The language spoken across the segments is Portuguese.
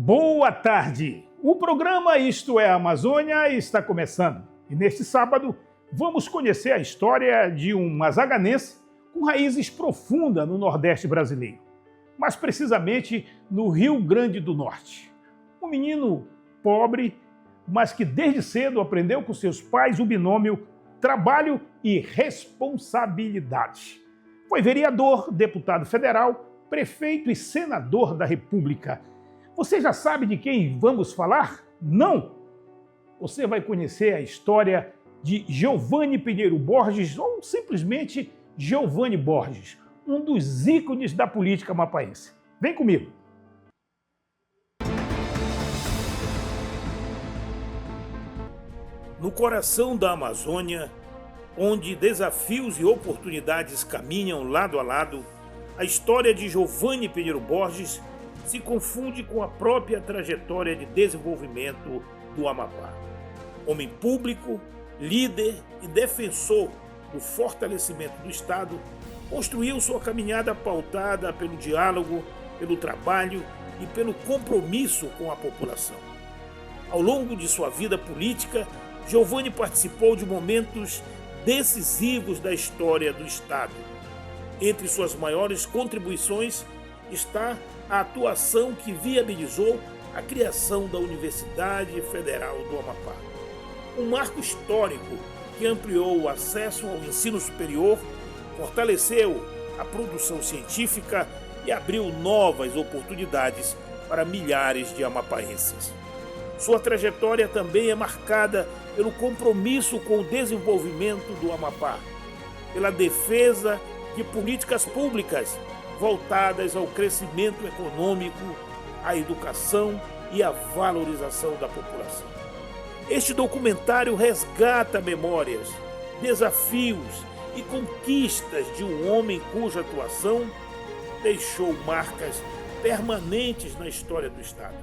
Boa tarde! O programa Isto é Amazônia está começando e neste sábado vamos conhecer a história de um mazaganense com raízes profundas no Nordeste brasileiro, mais precisamente no Rio Grande do Norte. Um menino pobre, mas que desde cedo aprendeu com seus pais o binômio trabalho e responsabilidade. Foi vereador, deputado federal, prefeito e senador da República. Você já sabe de quem vamos falar? Não! Você vai conhecer a história de Geovânio Pinheiro Borges, ou simplesmente Geovânio Borges, um dos ícones da política amapaense. Vem comigo! No coração da Amazônia, onde desafios e oportunidades caminham lado a lado, a história de Geovânio Pinheiro Borges se confunde com a própria trajetória de desenvolvimento do Amapá. Homem público, líder e defensor do fortalecimento do Estado, construiu sua caminhada pautada pelo diálogo, pelo trabalho e pelo compromisso com a população. Ao longo de sua vida política, Geovânio participou de momentos decisivos da história do Estado. Entre suas maiores contribuições está a atuação que viabilizou a criação da Universidade Federal do Amapá. Um marco histórico que ampliou o acesso ao ensino superior, fortaleceu a produção científica e abriu novas oportunidades para milhares de amapaenses. Sua trajetória também é marcada pelo compromisso com o desenvolvimento do Amapá, pela defesa de políticas públicas voltadas ao crescimento econômico, à educação e à valorização da população. Este documentário resgata memórias, desafios e conquistas de um homem cuja atuação deixou marcas permanentes na história do Estado.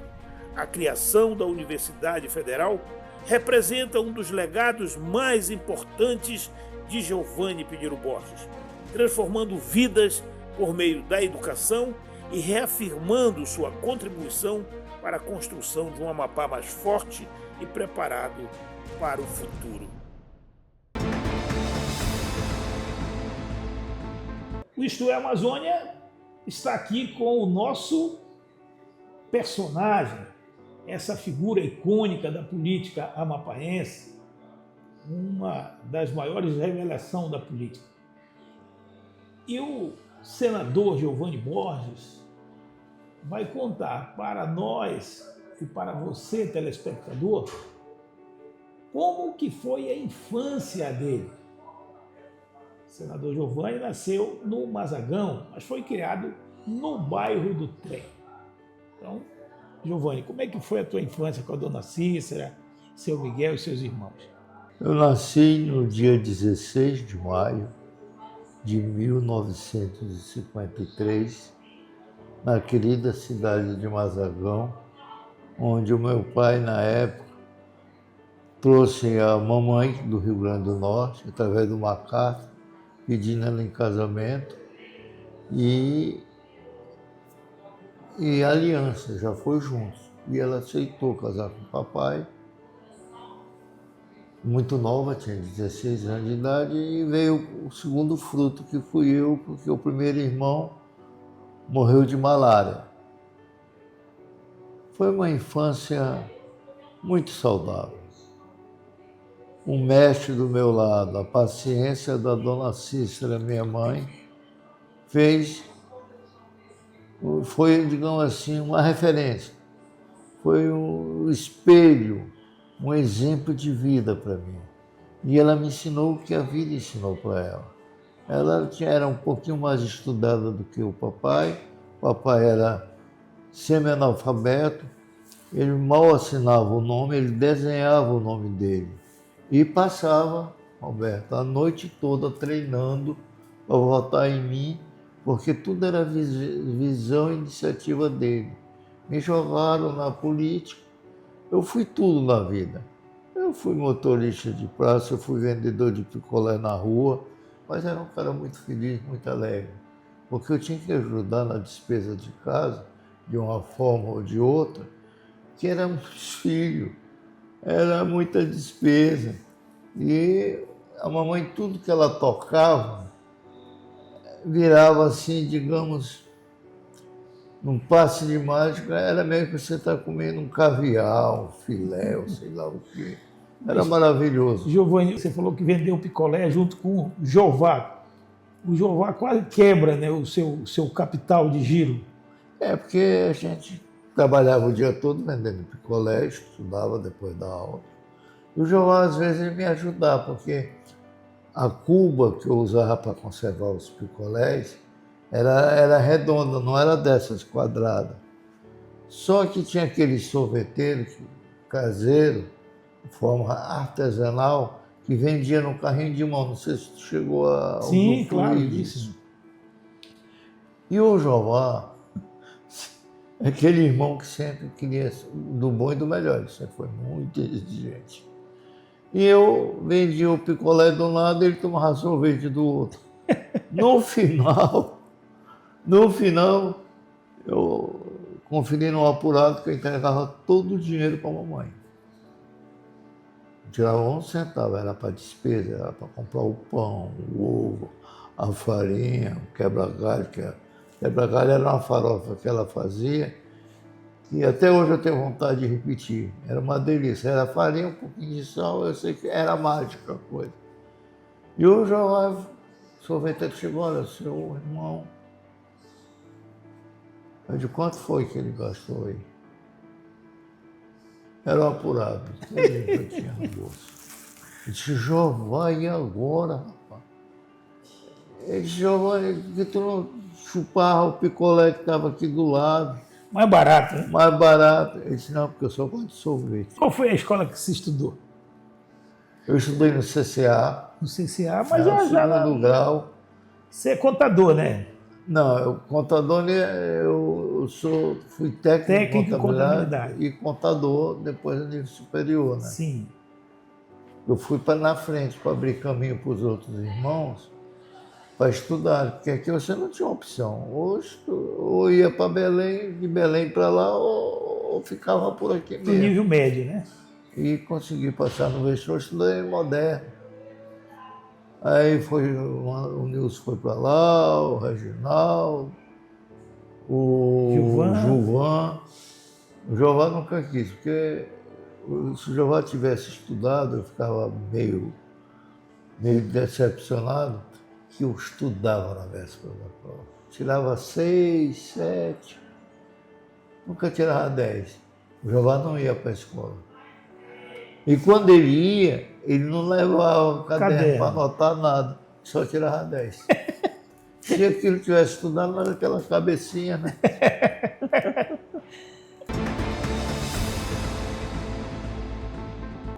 A criação da Universidade Federal representa um dos legados mais importantes de Geovânio Pinheiro Borges, transformando vidas por meio da educação e reafirmando sua contribuição para a construção de um Amapá mais forte e preparado para o futuro. O Isto é Amazônia está aqui com o nosso personagem, essa figura icônica da política amapaense, uma das maiores revelações da política. E o senador Geovânio Borges vai contar para nós e para você, telespectador, como que foi a infância dele. O senador Geovânio nasceu no Mazagão, mas foi criado no bairro do Trem. Então, Geovânio, como é que foi a tua infância com a dona Cícera, seu Miguel e seus irmãos? Eu nasci no dia 16 de maio de 1953, na querida cidade de Mazagão, onde o meu pai, na época, trouxe a mamãe do Rio Grande do Norte, através de uma carta, pedindo ela em casamento, e aliança, já foi juntos. E ela aceitou casar com o papai, muito nova, tinha 16 anos de idade, e veio o segundo fruto, que fui eu, porque o primeiro irmão morreu de malária. Foi uma infância muito saudável. Um mestre do meu lado, a paciência da dona Cícera, minha mãe, foi, digamos assim, uma referência. Foi um espelho, um exemplo de vida para mim. E ela me ensinou o que a vida ensinou para ela. Ela era um pouquinho mais estudada do que o papai. O papai era semi-analfabeto, ele mal assinava o nome, ele desenhava o nome dele. E passava, Roberto, a noite toda treinando para votar em mim, porque tudo era visão e iniciativa dele. Me jogaram na política, eu fui tudo na vida. Eu fui motorista de praça, eu fui vendedor de picolé na rua, mas era um cara muito feliz, muito alegre, porque eu tinha que ajudar na despesa de casa, de uma forma ou de outra, que era muitos filhos, era muita despesa. E a mamãe, tudo que ela tocava, virava assim, digamos, num passe de mágica, era meio que você está comendo um caviar, um filé, ou sei lá o quê. Era maravilhoso. Giovanni, você falou que vendeu picolé junto com o Jová. O Jová quase quebra, né, o seu capital de giro. É, porque a gente trabalhava o dia todo vendendo picolé, estudava depois da aula. E o Jová, às vezes, ele me ajudava, porque a cuba que eu usava para conservar os picolés era redonda, não era dessas quadradas. Só que tinha aquele sorveteiro caseiro, de forma artesanal, que vendia no carrinho de mão. Não sei se tu chegou a Sim, claro, isso. E o Jová, aquele irmão que sempre queria do bom e do melhor, ele sempre foi muito exigente. E eu vendia o picolé de um lado e ele tomava sorvete do outro. No final, eu conferi no apurado que eu entregava todo o dinheiro para a mamãe. Eu tirava 11 centavos, era para despesa, era para comprar o pão, o ovo, a farinha, o quebra-galho, quebra-galho era uma farofa que ela fazia, e até hoje eu tenho vontade de repetir. Era uma delícia, era farinha, um pouquinho de sal, eu sei que era mágica a coisa. E o Jová, o sorveteiro chegou, olha, seu irmão, eu disse, quanto foi que ele gastou aí? Era um apurado, eu tinha no bolso. Eu disse, Jová, e agora, rapaz? Ele disse, Jová, que tu não chupava o picolé que estava aqui do lado? Mais barato, né? Mais barato. Ele disse, não, porque eu só gosto de sorvete. Qual foi a escola que você estudou? Eu estudei no CCA. No CCA, mas no já segundo grau. Você é contador, né? Não, contador, eu fui técnico em contabilidade e contador depois do nível superior, né? Sim. Eu fui para na frente para abrir caminho para os outros irmãos para estudar, porque aqui você não tinha opção. Ou ia para Belém, de Belém para lá, ou ficava por aqui mesmo. No nível médio, né? E consegui passar no vestibular, estudei moderno. Aí o Nilson foi para lá, o Reginaldo, o Gilvan. O Jová nunca quis, porque se o Jová tivesse estudado, eu ficava meio decepcionado, que eu estudava na véspera da prova. Tirava 6, 7, nunca tirava 10. O Jová não ia para a escola. E quando ele ia, ele não levava o caderno para anotar nada, só tirava 10. Se aquilo tivesse estudado, não era aquela cabecinha, né?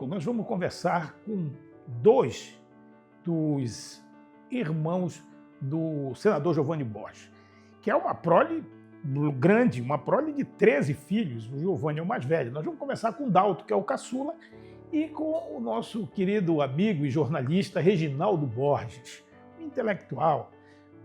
Nós vamos conversar com 2 dos irmãos do senador Giovanni Borges, que é uma prole grande, uma prole de 13 filhos. O Giovanni é o mais velho. Nós vamos conversar com o Dalto, que é o caçula, e com o nosso querido amigo e jornalista Reginaldo Borges, um intelectual,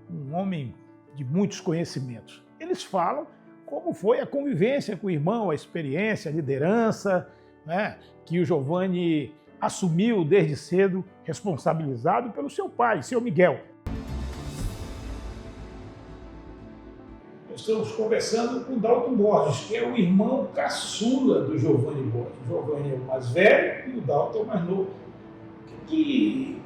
um homem de muitos conhecimentos. Eles falam como foi a convivência com o irmão, a experiência, a liderança, né, que o Giovanni assumiu desde cedo, responsabilizado pelo seu pai, seu Miguel. Estamos conversando com o Dalton Borges, que é o irmão caçula do Giovanni Borges. O Giovanni é o mais velho e o Dalton é o mais novo. O que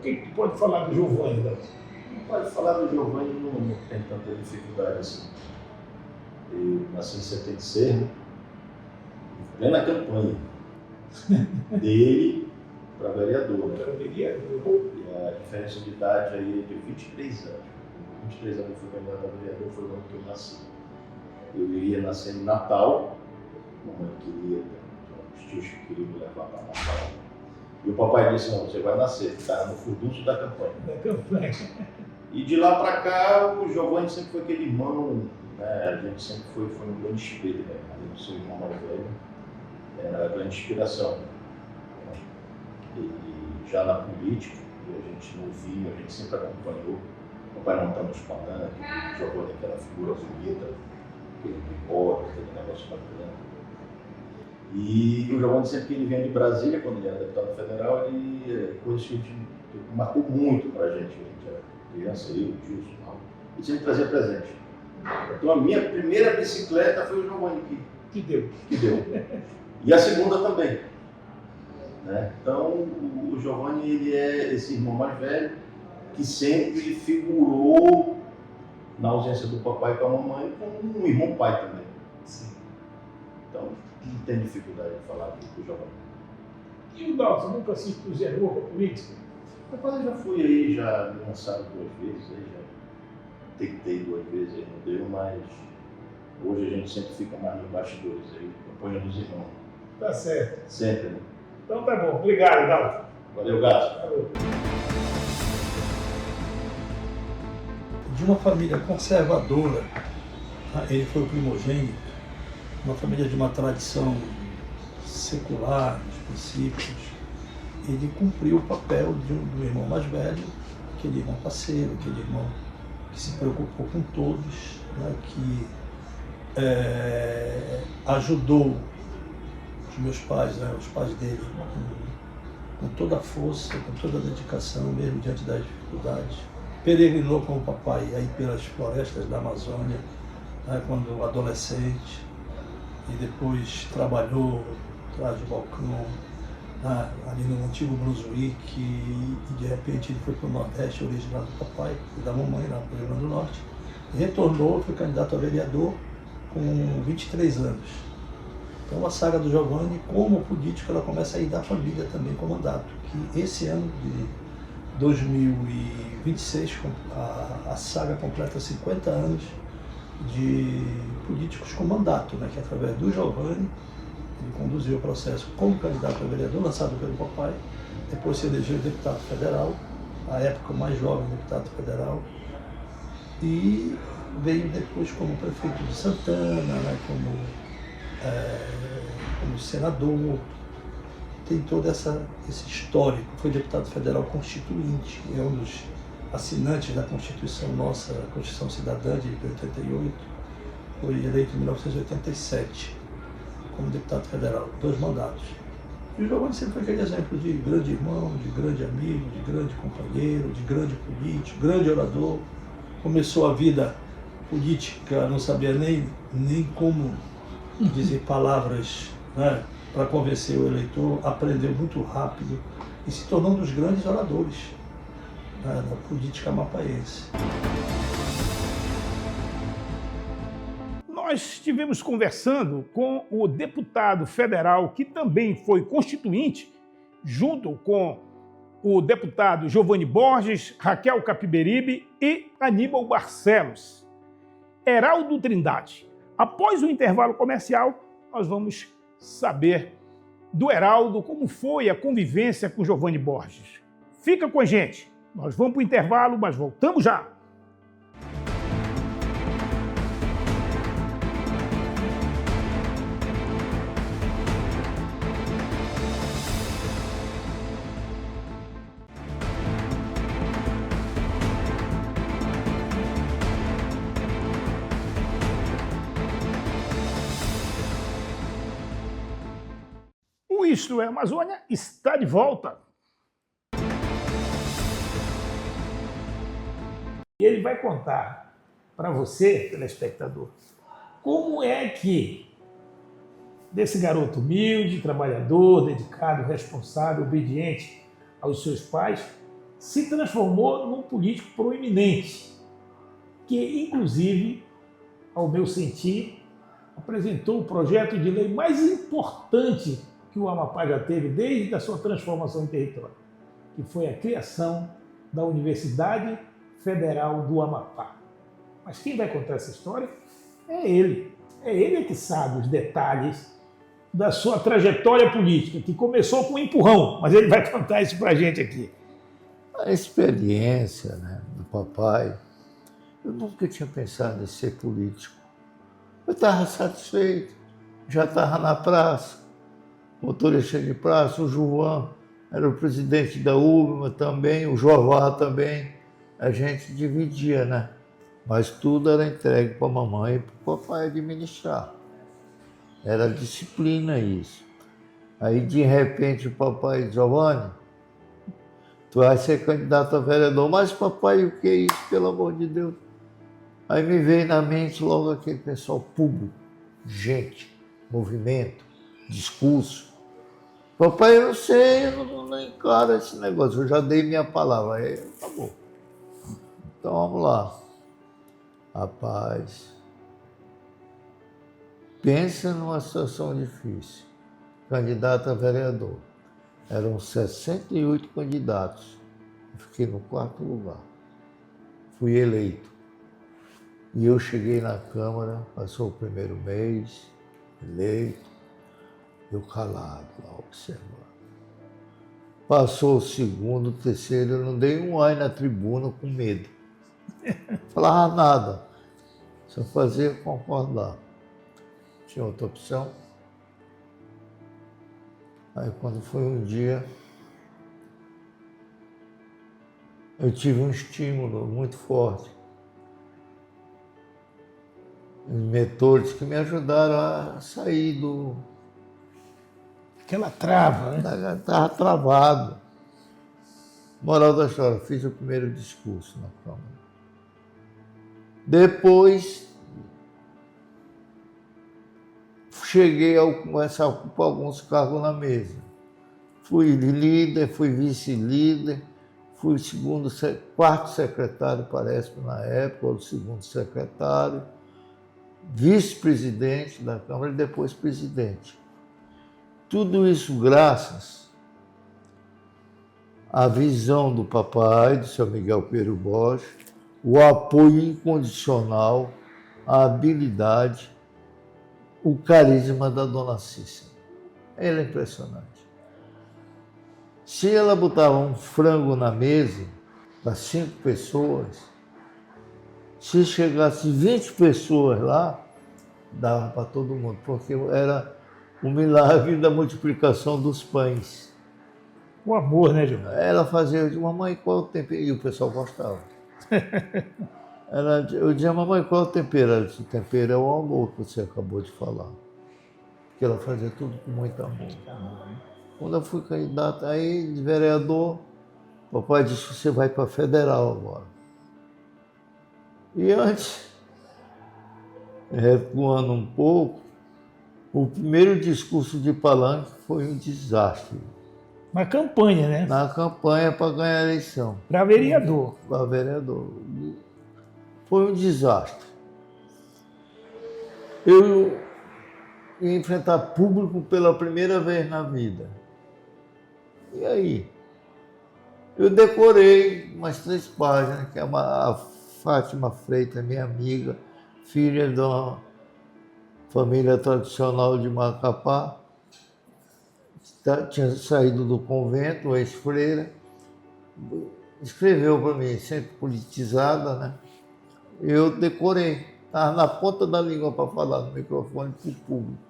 tu pode falar do Giovanni, Dalton? Não pode falar do Giovanni, não tem tanta dificuldade assim. Eu nasci em 76, né? Plena campanha dele para vereador. Né? E a diferença de idade aí é de 23 anos. 23 anos eu fui candidato a vereador, foi o ano que eu nasci. Eu iria nascer em Natal, mamãe queria, os tios queriam me levar para Natal. E o papai disse, não, você vai nascer, estava no furdunço da campanha. E de lá para cá, o Giovanni sempre foi aquele irmão, né? A gente sempre foi um grande espelho, né? Além do seu irmão mais velho, era a grande inspiração. E já na política, a gente novinho, a gente sempre acompanhou. O papai não está nos contando, que jogou daquela figura bonita, aquele bigode, aquele negócio bacana. E o Giovanni, sempre que ele vinha de Brasília, quando ele era deputado federal, ele, coisa que marcou muito pra gente. A gente era criança, eu, o Gilson, ele sempre trazia presente. Então a minha primeira bicicleta foi o Giovanni que deu. E a segunda também. Né? Então o Giovanni, ele é esse irmão mais velho que sempre figurou na ausência do papai com a mamãe como um irmão pai também. Sim. Então não tem dificuldade de falar com o Giovanni. E o Dalton nunca se entusiasmou com a política? Rapaz, eu já fui aí, já me lançaram 2 vezes, aí já tentei 2 vezes, aí não deu, mas hoje a gente sempre fica mais nos bastidores aí, apoiando os irmãos. Tá certo. Sempre, né? Então tá bom. Obrigado, Dalton. Valeu, Gato. Falou. De uma família conservadora, ele foi o primogênito, uma família de uma tradição secular, de princípios. Ele cumpriu o papel do irmão mais velho, aquele irmão parceiro, aquele irmão que se preocupou com todos, né, que ajudou os meus pais, né, os pais dele, com toda a força, com toda a dedicação, mesmo diante das dificuldades. Peregrinou com o papai aí pelas florestas da Amazônia, né, quando adolescente, e depois trabalhou atrás do balcão, ali no antigo Brunswick, e de repente ele foi para o Nordeste, originado do papai e da mamãe, lá para o Rio Grande do Norte, e retornou, foi candidato a vereador com 23 anos. Então a saga do Giovanni, como político, ela começa a ir da família também com mandato, que esse ano de 2026, a saga completa 50 anos de políticos com mandato, né, que através do Giovanni, ele conduziu o processo como candidato a vereador, lançado pelo papai, depois se elegeu deputado federal, à época o mais jovem deputado federal, e veio depois como prefeito de Santana, né, como senador. Tem todo esse histórico. Foi deputado federal constituinte, é um dos assinantes da Constituição nossa, a Constituição Cidadã de 88, foi eleito em 1987 como deputado federal, 2 mandatos. E o Giovanni sempre foi aquele exemplo de grande irmão, de grande amigo, de grande companheiro, de grande político, grande orador. Começou a vida política, não sabia nem como dizer palavras, né, para convencer o eleitor, aprendeu muito rápido e se tornou um dos grandes oradores, né, da política amapaense. Nós estivemos conversando com o deputado federal, que também foi constituinte, junto com o deputado Giovanni Borges, Raquel Capiberibe e Aníbal Barcelos. Heraldo Trindade. Após o intervalo comercial, nós vamos saber do Heraldo como foi a convivência com Giovanni Borges. Fica com a gente. Nós vamos para o intervalo, mas voltamos já. O Isto é Amazônia está de volta. E ele vai contar para você, telespectador, como é que desse garoto humilde, trabalhador, dedicado, responsável, obediente aos seus pais, se transformou num político proeminente, que inclusive, ao meu sentir, apresentou o projeto de lei mais importante que o Amapá já teve desde a sua transformação em território, que foi a criação da Universidade Federal do Amapá. Mas quem vai contar essa história é ele. É ele que sabe os detalhes da sua trajetória política, que começou com um empurrão, mas ele vai contar isso pra gente aqui. A experiência, né, do papai, eu nunca tinha pensado em ser político. Eu estava satisfeito, já estava na praça, motorista de praça, o João era o presidente da UBMA também, o Jová também. A gente dividia, né? Mas tudo era entregue para a mamãe e para o papai administrar. Era disciplina isso. Aí, de repente, o papai disse: Giovanni, tu vai ser candidato a vereador. Mas, papai, o que é isso, pelo amor de Deus? Aí me veio na mente logo aquele pessoal público, gente, movimento, discurso. Papai, eu não sei, eu não encaro esse negócio, eu já dei minha palavra. Aí, tá bom. Então, vamos lá. Rapaz, pensa numa situação difícil. Candidato a vereador. Eram 68 candidatos. Eu fiquei no 4º lugar. Fui eleito. E eu cheguei na Câmara, passou o primeiro mês, eleito, eu calado lá, observando. Passou o segundo, o terceiro, eu não dei um ai na tribuna com medo. Falava nada, só fazia concordar. Tinha outra opção. Aí quando foi um dia, eu tive um estímulo muito forte. Os mentores que me ajudaram a sair do... Aquela trava, né? Estava travado. Moral da história, fiz o primeiro discurso na Câmara. Depois, cheguei a começar a ocupar alguns cargos na mesa. Fui líder, fui vice-líder, fui quarto secretário, parece, na época, ou segundo secretário, vice-presidente da Câmara e depois presidente. Tudo isso graças à visão do papai, do seu Miguel Pereira Borges, o apoio incondicional, a habilidade, o carisma da dona Cícera. Ela é impressionante. Se ela botava um frango na mesa para 5 pessoas, se chegasse 20 pessoas lá, dava para todo mundo, porque era o milagre da multiplicação dos pães. O amor, né, Giovanni? Ela fazia, eu dizia, mamãe, qual é o tempero? E o pessoal gostava. Eu dizia, mamãe, qual é o tempero? Ela disse, o tempero é o amor que você acabou de falar. Porque ela fazia tudo com muito amor. Quando eu fui candidato, aí de vereador, o papai disse, você vai para federal agora. E antes, recuando um pouco, o primeiro discurso de Palanque foi um desastre. Na campanha, né? Na campanha para ganhar a eleição. Para vereador. Para vereador. Foi um desastre. Eu ia enfrentar público pela primeira vez na vida. E aí? Eu decorei umas 3 páginas, que é a Fátima Freitas, minha amiga, filha de uma família tradicional de Macapá, tinha saído do convento, ex-freira, escreveu para mim, sempre politizada, né? Eu decorei, estava na ponta da língua para falar no microfone para o público.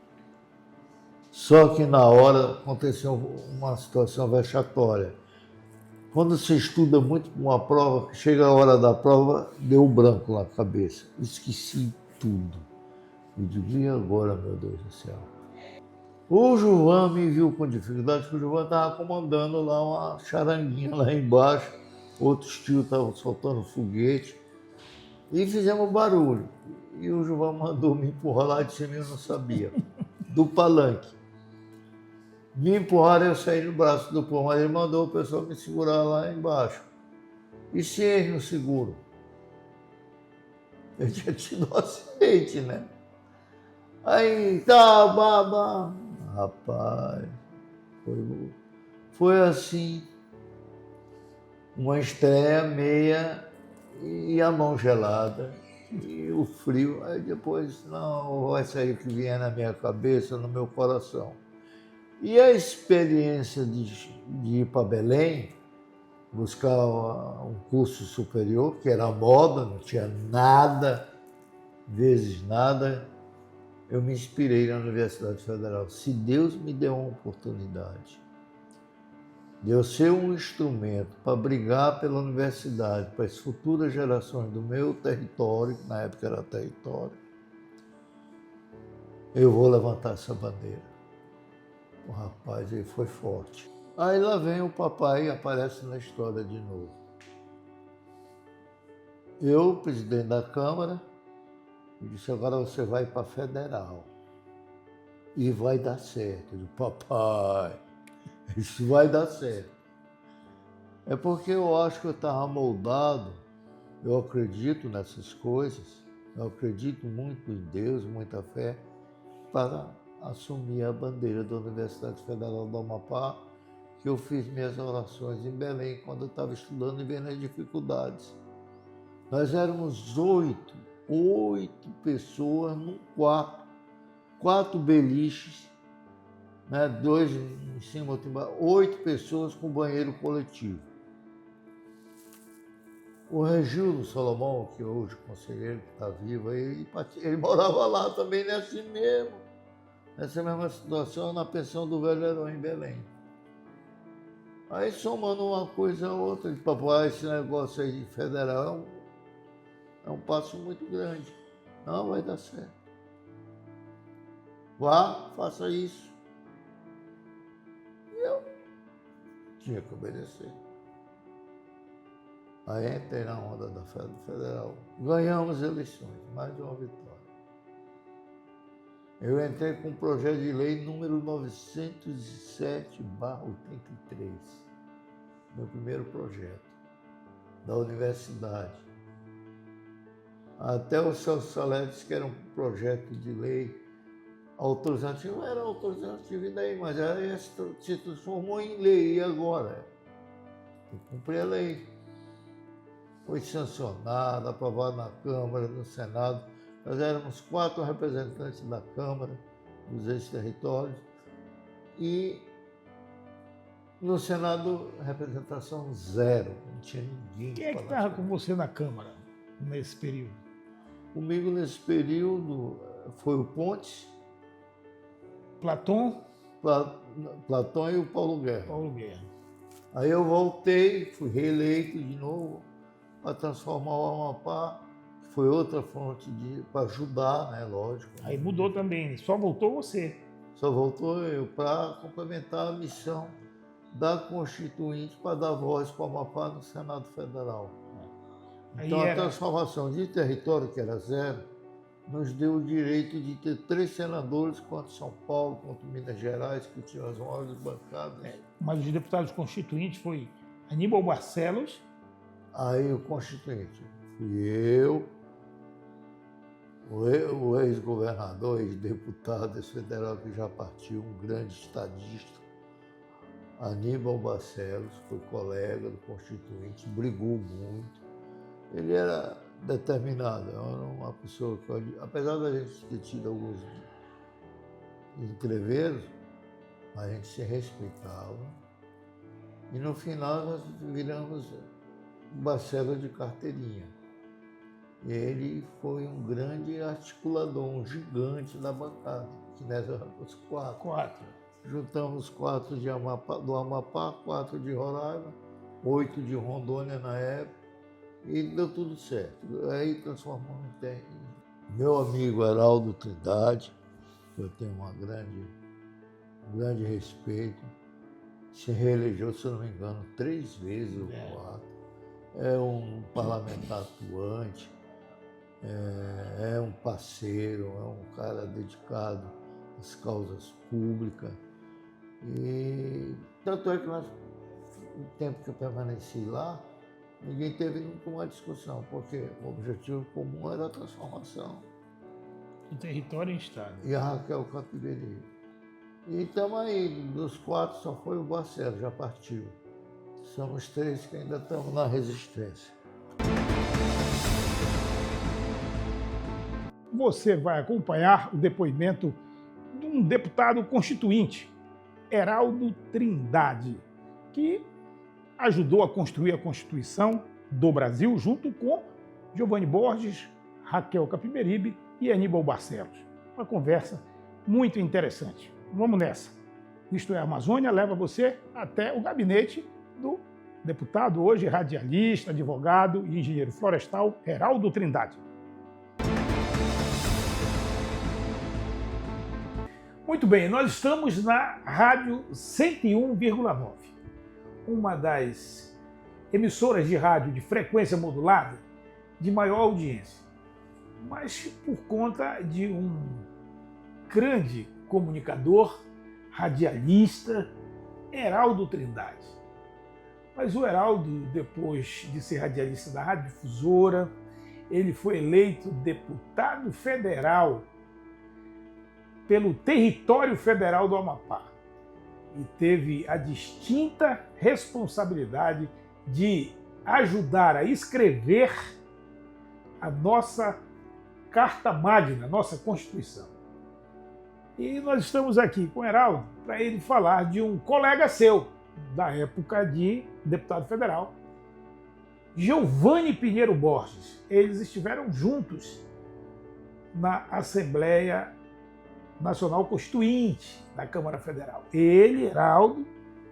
Só que na hora aconteceu uma situação vexatória. Quando você estuda muito com uma prova, chega a hora da prova, deu um branco na cabeça. Esqueci tudo. Eu digo, e agora, meu Deus do céu? O Gilvan me viu com dificuldade, porque o Gilvan estava comandando lá uma charanguinha lá embaixo, outros tios estavam soltando foguete, e fizemos barulho. E o Gilvan mandou me empurrar lá de cima, eu não sabia, do palanque. Me empurraram, eu saí no braço do povo, mas ele mandou o pessoal me segurar lá embaixo. E se eles não seguram? Eu tinha tido um acidente, né? Aí, tá, baba. Rapaz, foi assim, uma estreia meia e a mão gelada e o frio. Aí depois, não, vai sair o que vier na minha cabeça, no meu coração. E a experiência de ir para Belém, buscar um curso superior, que era moda, não tinha nada, vezes nada, eu me inspirei na Universidade Federal. Se Deus me deu uma oportunidade de eu ser um instrumento para brigar pela universidade, para as futuras gerações do meu território, que na época era território, eu vou levantar essa bandeira. O rapaz, ele foi forte. Aí lá vem o papai e aparece na história de novo. Eu, presidente da Câmara, disse, agora você vai para a Federal. E vai dar certo. Eu disse, papai, isso vai dar certo. É porque eu acho que eu estava moldado, eu acredito nessas coisas, eu acredito muito em Deus, muita fé, para assumir a bandeira da Universidade Federal do Amapá, que eu fiz minhas orações em Belém, quando eu estava estudando e vendo as dificuldades. Nós éramos 8 pessoas num quarto, 4 beliches, né, 2 em cima, outro embaixo, 8 pessoas com banheiro coletivo. O Regildo Salomão, que hoje é conselheiro, que está vivo, ele morava lá também nessa mesma situação, na pensão do Velho Herói, em Belém. Aí, somando uma coisa a outra, de papai, esse negócio aí de federal é um passo muito grande. Não vai dar certo. Vá, faça isso. E eu tinha que obedecer. Aí entrei na onda da federal. Ganhamos eleições, mais de uma vitória. Eu entrei com um projeto de lei número 907/83, meu primeiro projeto, da universidade. Até o Celso Salé disse que era um projeto de lei autorizativo, não era autorizativo ainda aí, mas aí se transformou em lei, e agora? Eu cumpri a lei. Foi sancionado, aprovado na Câmara, no Senado. Nós éramos 4 representantes da Câmara, dos ex-territórios, e no Senado, representação 0, não tinha ninguém. Quem é que estava com você na Câmara nesse período? Comigo nesse período foi o Pontes, Platão Platão e o Paulo Guerra. Paulo Guerra. Aí eu voltei, fui reeleito de novo para transformar o Amapá, que foi outra fonte para ajudar, né, lógico. Aí mudou também, só voltou você. Só voltou eu para complementar a missão da Constituinte para dar voz para o Amapá no Senado Federal. Então a transformação de território, que era 0, nos deu o direito de ter 3 senadores, quanto São Paulo, quanto Minas Gerais, que tinham as maiores bancadas. Mas os deputados constituintes foi Aníbal Barcelos. Aí o Constituinte fui eu, o ex-governador, ex-deputado ex-federal que já partiu, um grande estadista, Aníbal Barcelos, foi colega do Constituinte, brigou muito. Ele era determinado, era uma pessoa que, apesar da gente ter tido alguns entreveros, a gente se respeitava. E no final nós viramos Barcelos de carteirinha. Ele foi um grande articulador, um gigante da bancada, que nós éramos 4. Juntamos 4 do Amapá, 4 de Roraima, 8 de Rondônia na época, e deu tudo certo. Aí transformamos em meu amigo Heraldo Trindade, que eu tenho um grande respeito, se reelegeu, se eu não me engano, 3 vezes ou 4. É um parlamentar atuante, é um parceiro, é um cara dedicado às causas públicas. E tanto é que no tempo que eu permaneci lá, ninguém teve nunca uma discussão, porque o objetivo comum era a transformação. Do território em Estado. E a Raquel Capiberibe. E estamos aí, dos 4 só foi o Barcelos, já partiu. Somos 3 que ainda estamos na resistência. Você vai acompanhar o depoimento de um deputado constituinte, Heraldo Trindade, que ajudou a construir a Constituição do Brasil junto com Giovanni Borges, Raquel Capiberibe e Aníbal Barcelos. Uma conversa muito interessante. Vamos nessa. Isto é Amazônia, leva você até o gabinete do deputado, hoje radialista, advogado e engenheiro florestal, Heraldo Trindade. Muito bem, nós estamos na Rádio 101,9, uma das emissoras de rádio de frequência modulada de maior audiência, mas por conta de um grande comunicador, radialista, Heraldo Trindade. Mas o Heraldo, depois de ser radialista da Rádio Difusora, ele foi eleito deputado federal pelo Território Federal do Amapá e teve a distinta responsabilidade de ajudar a escrever a nossa Carta Magna, nossa Constituição. E nós estamos aqui com o Heraldo para ele falar de um colega seu, da época de deputado federal, Geovânio Pinheiro Borges. Eles estiveram juntos na Assembleia Nacional Constituinte da Câmara Federal. Ele, Heraldo,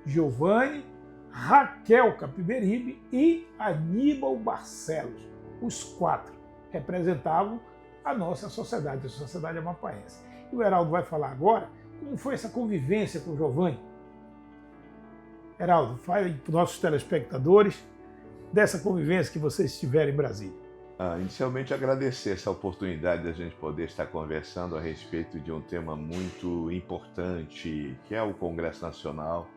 Geovânio, Raquel Capiberibe e Aníbal Barcelos. Os quatro representavam a nossa sociedade, a sociedade amapaense. E o Heraldo vai falar agora como foi essa convivência com o Geovânio. Heraldo, fale para os nossos telespectadores dessa convivência que vocês tiveram em Brasília. Inicialmente, agradecer essa oportunidade de a gente poder estar conversando a respeito de um tema muito importante, que é o Congresso Nacional,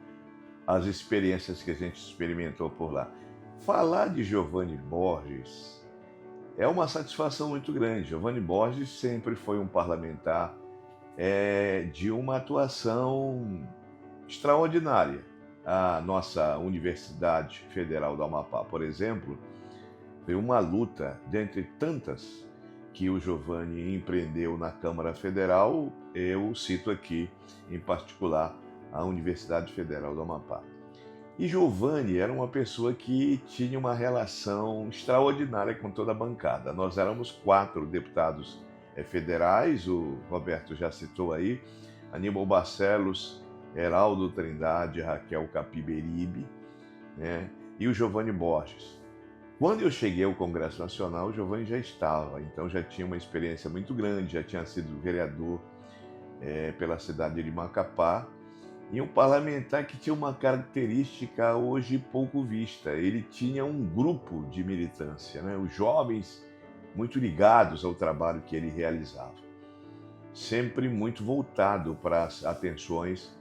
as experiências que a gente experimentou por lá. Falar de Geovânio Borges é uma satisfação muito grande. Geovânio Borges sempre foi um parlamentar de uma atuação extraordinária. A nossa Universidade Federal do Amapá, por exemplo, foi uma luta, dentre tantas, que o Geovânio empreendeu na Câmara Federal. Eu cito aqui, em particular, a Universidade Federal do Amapá. E Geovânio era uma pessoa que tinha uma relação extraordinária com toda a bancada. Nós éramos 4 deputados federais, o Roberto já citou aí, Aníbal Barcelos, Heraldo Trindade, Raquel Capiberibe, né, e o Geovânio Borges. Quando eu cheguei ao Congresso Nacional, o Geovânio já estava, então já tinha uma experiência muito grande, já tinha sido vereador pela cidade de Macapá, e um parlamentar que tinha uma característica hoje pouco vista. Ele tinha um grupo de militância, né, os jovens muito ligados ao trabalho que ele realizava, sempre muito voltado para as atenções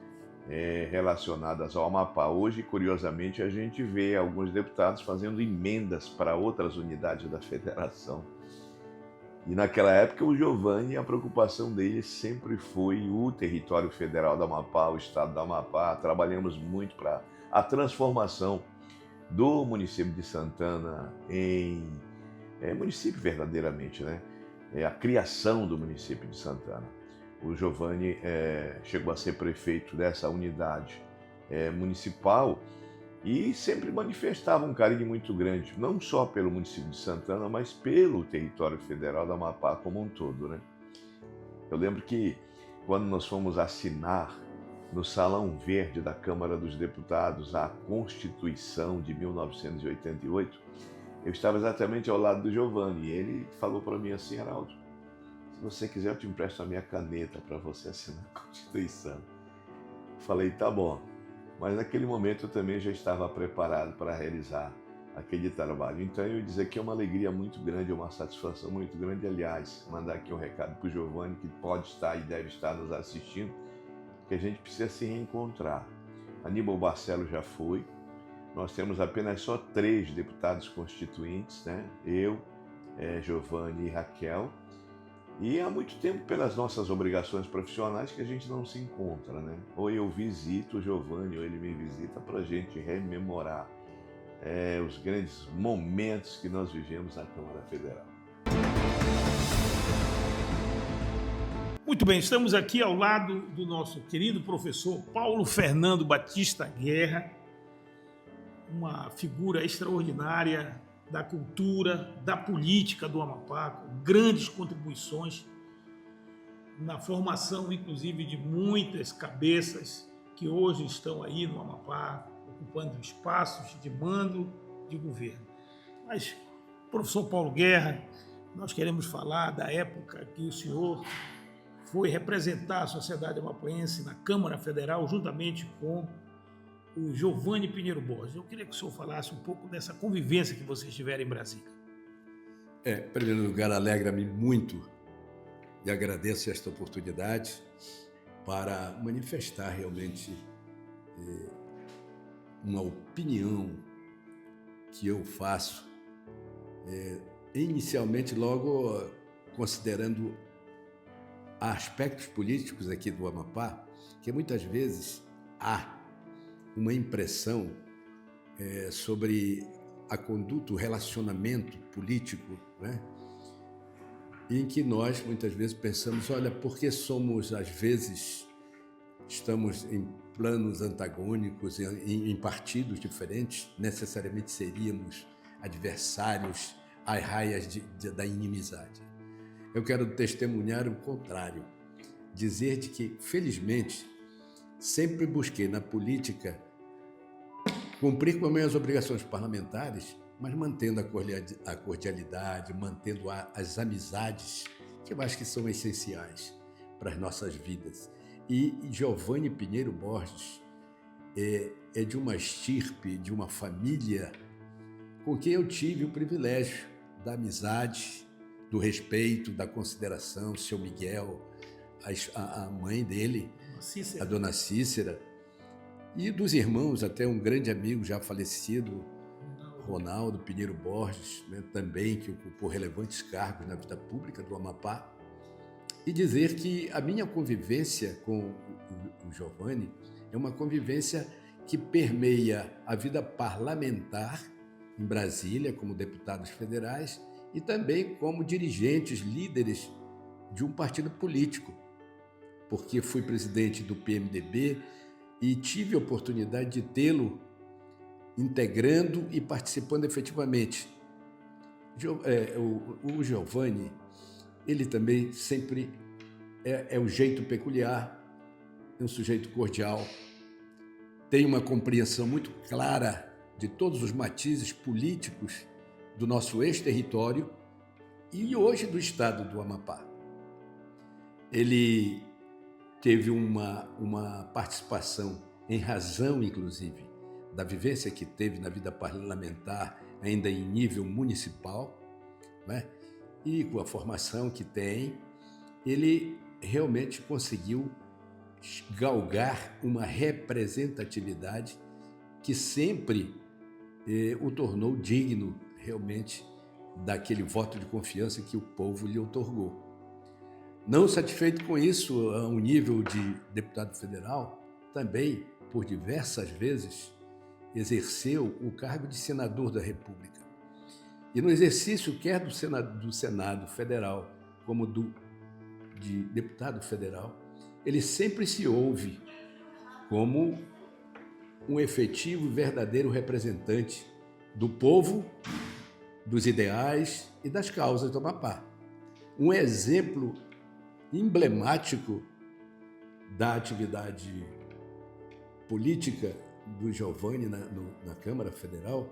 relacionadas ao Amapá. Hoje, curiosamente, a gente vê alguns deputados fazendo emendas para outras unidades da federação. E naquela época o Geovânio, a preocupação dele sempre foi o território federal do Amapá, o estado do Amapá. Trabalhamos muito para a transformação do município de Santana em município verdadeiramente, né? A criação do município de Santana. O Geovânio chegou a ser prefeito dessa unidade municipal e sempre manifestava um carinho muito grande, não só pelo município de Santana, mas pelo território federal do Amapá como um todo, né? Eu lembro que quando nós fomos assinar no Salão Verde da Câmara dos Deputados a Constituição de 1988, eu estava exatamente ao lado do Geovânio e ele falou para mim assim: Heraldo, se você quiser eu te empresto a minha caneta para você assinar a Constituição. Falei, tá bom. Mas naquele momento eu também já estava preparado para realizar aquele trabalho. Então eu ia dizer que é uma alegria muito grande, uma satisfação muito grande. Aliás, mandar aqui um recado para o Geovânio, que pode estar e deve estar nos assistindo, que a gente precisa se reencontrar. Aníbal Barcelos já foi. Nós temos apenas só 3 deputados constituintes, né? Eu, Geovânio e Raquel. E há muito tempo, pelas nossas obrigações profissionais, que a gente não se encontra, né? Ou eu visito o Geovânio, ou ele me visita, para a gente rememorar os grandes momentos que nós vivemos na Câmara Federal. Muito bem, estamos aqui ao lado do nosso querido professor Paulo Fernando Batista Guerra, uma figura extraordinária da cultura, da política do Amapá, com grandes contribuições na formação, inclusive, de muitas cabeças que hoje estão aí no Amapá, ocupando espaços de mando de governo. Mas, professor Paulo Guerra, nós queremos falar da época que o senhor foi representar a sociedade amapuense na Câmara Federal, juntamente com o Giovanni Pinheiro Borges. Eu queria que o senhor falasse um pouco dessa convivência que vocês tiveram em Brasília. Em primeiro lugar, alegra-me muito e agradeço esta oportunidade para manifestar realmente uma opinião que eu faço, inicialmente logo considerando aspectos políticos aqui do Amapá, que muitas vezes há uma impressão sobre a conduta, o relacionamento político, né? Em que nós muitas vezes pensamos, olha, porque somos às vezes, estamos em planos antagônicos, em partidos diferentes, necessariamente seríamos adversários às raias da inimizade. Eu quero testemunhar o contrário, dizer de que, felizmente, sempre busquei na política cumprir com as minhas obrigações parlamentares, mas mantendo a cordialidade, mantendo as amizades, que eu acho que são essenciais para as nossas vidas. E Giovanni Pinheiro Borges é de uma estirpe, de uma família com quem eu tive o privilégio da amizade, do respeito, da consideração, o seu Miguel, a mãe dele, a dona Cícera, e dos irmãos, até um grande amigo já falecido, Ronaldo Pinheiro Borges, né, também, que ocupou relevantes cargos na vida pública do Amapá, e dizer que a minha convivência com o Giovanni é uma convivência que permeia a vida parlamentar em Brasília, como deputados federais, e também como dirigentes, líderes de um partido político, porque fui presidente do PMDB e tive a oportunidade de tê-lo integrando e participando efetivamente. O Giovanni, ele também sempre é um jeito peculiar, é um sujeito cordial, tem uma compreensão muito clara de todos os matizes políticos do nosso ex-território e hoje do estado do Amapá. Ele teve uma participação, em razão, inclusive, da vivência que teve na vida parlamentar, ainda em nível municipal, né? E com a formação que tem, ele realmente conseguiu galgar uma representatividade que sempre o tornou digno, realmente, daquele voto de confiança que o povo lhe outorgou. Não satisfeito com isso, a um nível de deputado federal, também, por diversas vezes, exerceu o cargo de senador da República. E no exercício quer do Senado Federal, como de deputado federal, ele sempre se ouve como um efetivo e verdadeiro representante do povo, dos ideais e das causas do Amapá. Um exemplo emblemático da atividade política do Giovanni na Câmara Federal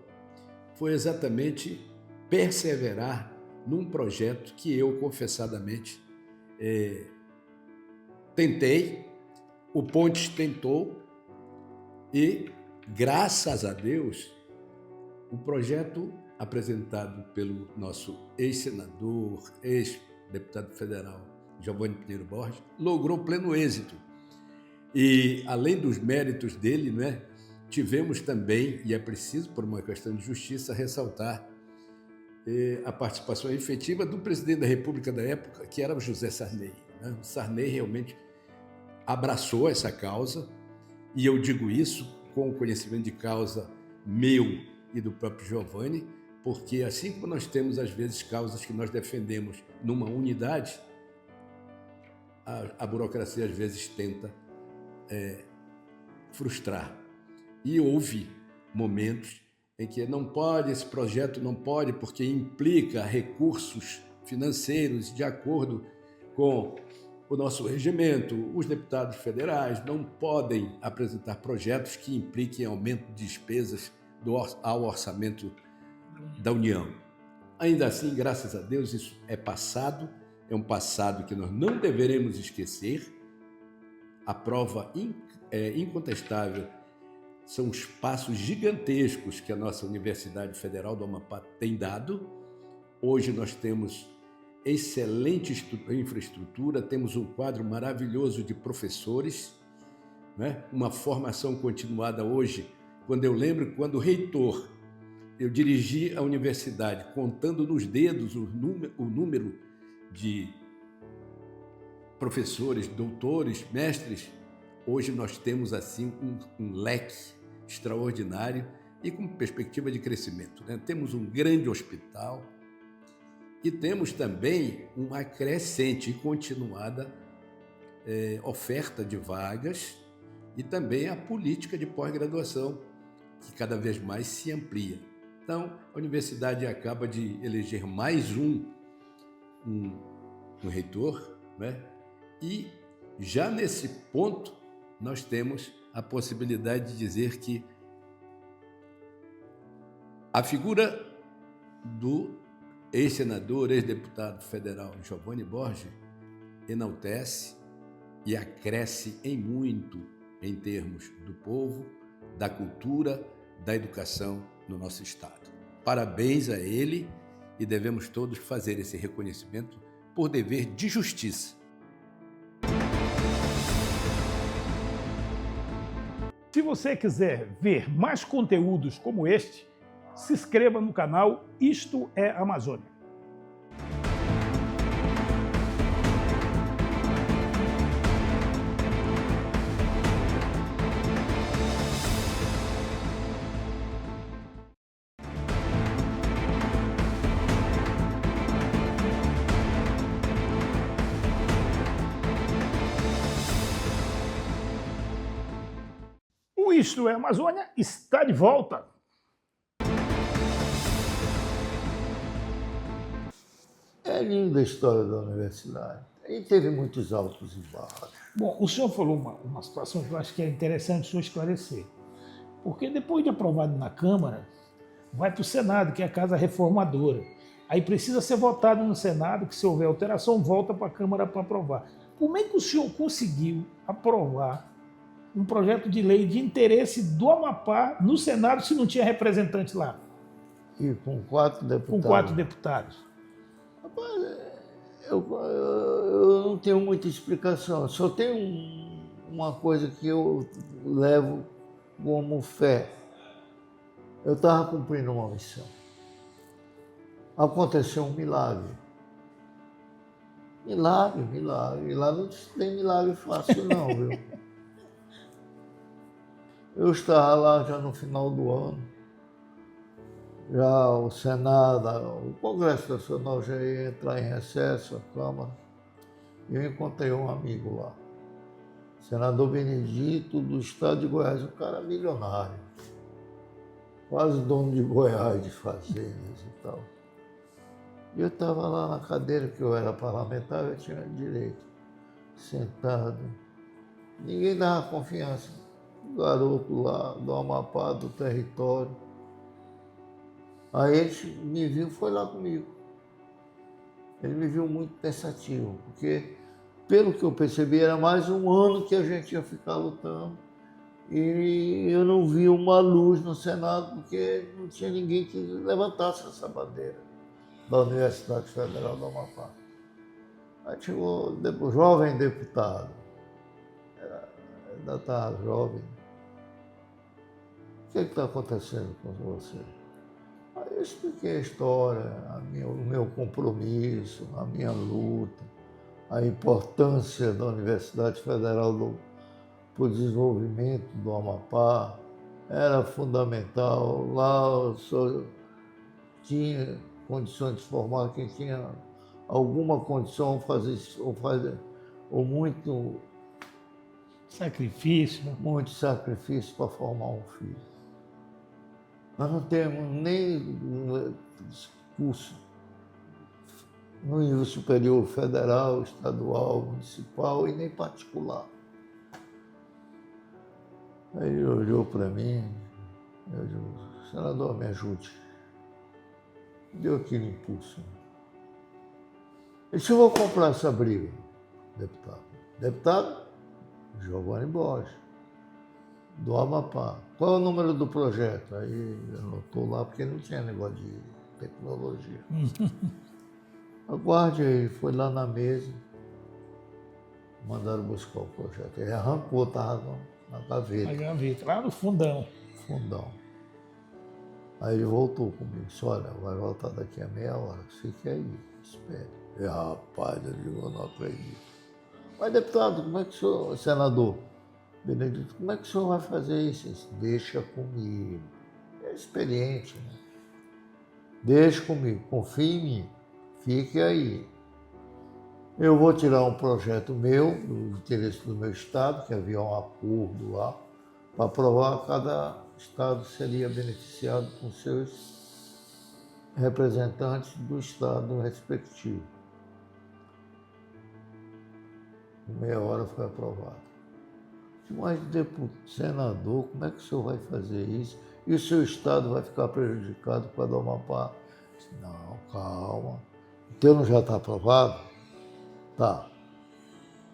foi exatamente perseverar num projeto que eu, confessadamente, tentei, o Pontes tentou e, graças a Deus, o projeto apresentado pelo nosso ex-senador, ex-deputado federal Giovanni Pinheiro Borges, logrou pleno êxito. E, além dos méritos dele, né, tivemos também, e é preciso, por uma questão de justiça, ressaltar a participação efetiva do presidente da República da época, que era o José Sarney. Né? O Sarney realmente abraçou essa causa, e eu digo isso com o conhecimento de causa meu e do próprio Giovanni, porque assim como nós temos, às vezes, causas que nós defendemos numa unidade, a burocracia, às vezes, tenta frustrar. E houve momentos em que não pode, esse projeto não pode, porque implica recursos financeiros de acordo com o nosso regimento. Os deputados federais não podem apresentar projetos que impliquem aumento de despesas ao orçamento da União. Ainda assim, graças a Deus, isso é passado é um passado que nós não deveremos esquecer. A prova incontestável são os passos gigantescos que a nossa Universidade Federal do Amapá tem dado. Hoje nós temos excelente infraestrutura, temos um quadro maravilhoso de professores, né? Uma formação continuada hoje. Quando eu lembro, quando reitor, eu dirigi a universidade contando nos dedos o número de professores, doutores, mestres. Hoje nós temos assim um leque extraordinário e com perspectiva de crescimento, né? Temos um grande hospital e temos também uma crescente e continuada oferta de vagas e também a política de pós-graduação, que cada vez mais se amplia. Então, a universidade acaba de eleger mais um reitor, né? E já nesse ponto nós temos a possibilidade de dizer que a figura do ex-senador, ex-deputado federal Giovanni Borges enaltece e acresce em muito em termos do povo, da cultura, da educação no nosso estado. Parabéns a ele e devemos todos fazer esse reconhecimento por dever de justiça. Se você quiser ver mais conteúdos como este, se inscreva no canal Isto é Amazônia. O Isto é Amazônia está de volta. É linda a história da universidade. E teve muitos altos e baixos. Bom, o senhor falou uma situação que eu acho que é interessante o senhor esclarecer. Porque depois de aprovado na Câmara, vai para o Senado, que é a casa reformadora. Aí precisa ser votado no Senado, que se houver alteração, volta para a Câmara para aprovar. Como é que o senhor conseguiu aprovar um projeto de lei de interesse do Amapá no Senado se não tinha representante lá? E com 4 deputados. Com 4 deputados. Rapaz, eu não tenho muita explicação. Só tem uma coisa que eu levo como fé. Eu estava cumprindo uma missão. Aconteceu um milagre. Milagre. E lá não tem milagre fácil não, viu? Eu estava lá já no final do ano, já o Senado, o Congresso Nacional já ia entrar em recesso, a Câmara, e eu encontrei um amigo lá, senador Benedito, do estado de Goiás, um cara milionário, quase dono de Goiás, de fazendas e tal. E eu estava lá na cadeira, que eu era parlamentar, eu tinha direito, sentado, ninguém dava confiança. Um garoto lá do Amapá, do território. Aí ele me viu e foi lá comigo. Ele me viu muito pensativo, porque, pelo que eu percebi, era mais um ano que a gente ia ficar lutando. E eu não vi uma luz no Senado, porque não tinha ninguém que levantasse essa bandeira da Universidade Federal do Amapá. Aí chegou o jovem deputado. Ainda estava jovem. O que está acontecendo com você? Aí eu expliquei a história, o meu compromisso, a minha luta, a importância da Universidade Federal para o desenvolvimento do Amapá. Era fundamental. Lá só tinha condições de formar quem tinha alguma condição ou muito sacrifício. Muito sacrifício para formar um filho. Nós não temos nem curso no nível superior federal, estadual, municipal e nem particular. Aí ele olhou para mim, eu disse, senador, me ajude. Deu aquele impulso. E se eu vou comprar essa briga, deputado? Deputado Giovanni Borges, do Amapá. Qual é o número do projeto? Aí eu não estou lá porque não tinha negócio de tecnologia. Aguarde aí, foi lá na mesa, mandaram buscar o projeto. Ele arrancou, estava na gaveta. Na gaveta, lá no fundão. Fundão. Aí ele voltou comigo, disse, olha, vai voltar daqui a meia hora, fique aí, espere. E rapaz, eu digo, eu não acredito. Mas deputado, como é que o senhor, senador Benedito, como é que o senhor vai fazer isso? Ele disse, deixa comigo. É experiente, né? Deixa comigo, confie em mim, fique aí. Eu vou tirar um projeto meu, do interesse do meu estado, que havia um acordo lá, para aprovar cada estado seria beneficiado com seus representantes do estado respectivo. Em meia hora foi aprovado. Mas, deputado, senador, como é que o senhor vai fazer isso? E o seu estado vai ficar prejudicado por causa do Amapá? Disse, não, calma. O teu não já está aprovado? Tá.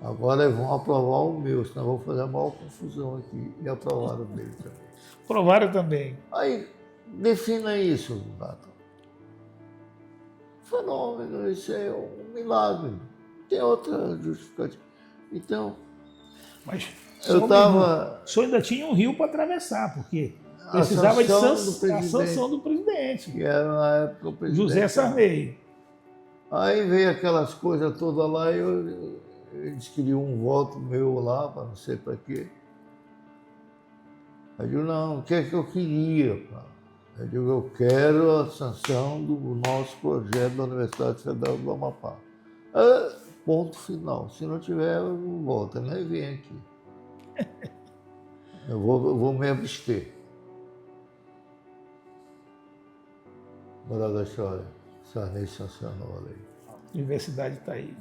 Agora eles vão aprovar o meu, senão eu vou fazer a maior confusão aqui. E aprovaram o dele também. Aprovaram também. Aí, defina isso, Gato. Fenômeno, isso é um milagre. Tem outra justificativa. Então, Mas eu estava... o senhor ainda tinha um rio para atravessar, porque precisava de a sanção do presidente. Que era na época o presidente. José Sarney. Aí veio aquelas coisas todas lá e eles queriam um voto meu lá, para não sei para quê. Aí eu digo, não, o que é que eu queria? Cara? Eu digo, eu quero a sanção do nosso projeto da Universidade Federal do Amapá. Ponto final. Se não tiver, eu não volto, nem vem aqui. Eu vou me abster. Moral da história. Sarney sancionou a lei. A universidade está aí.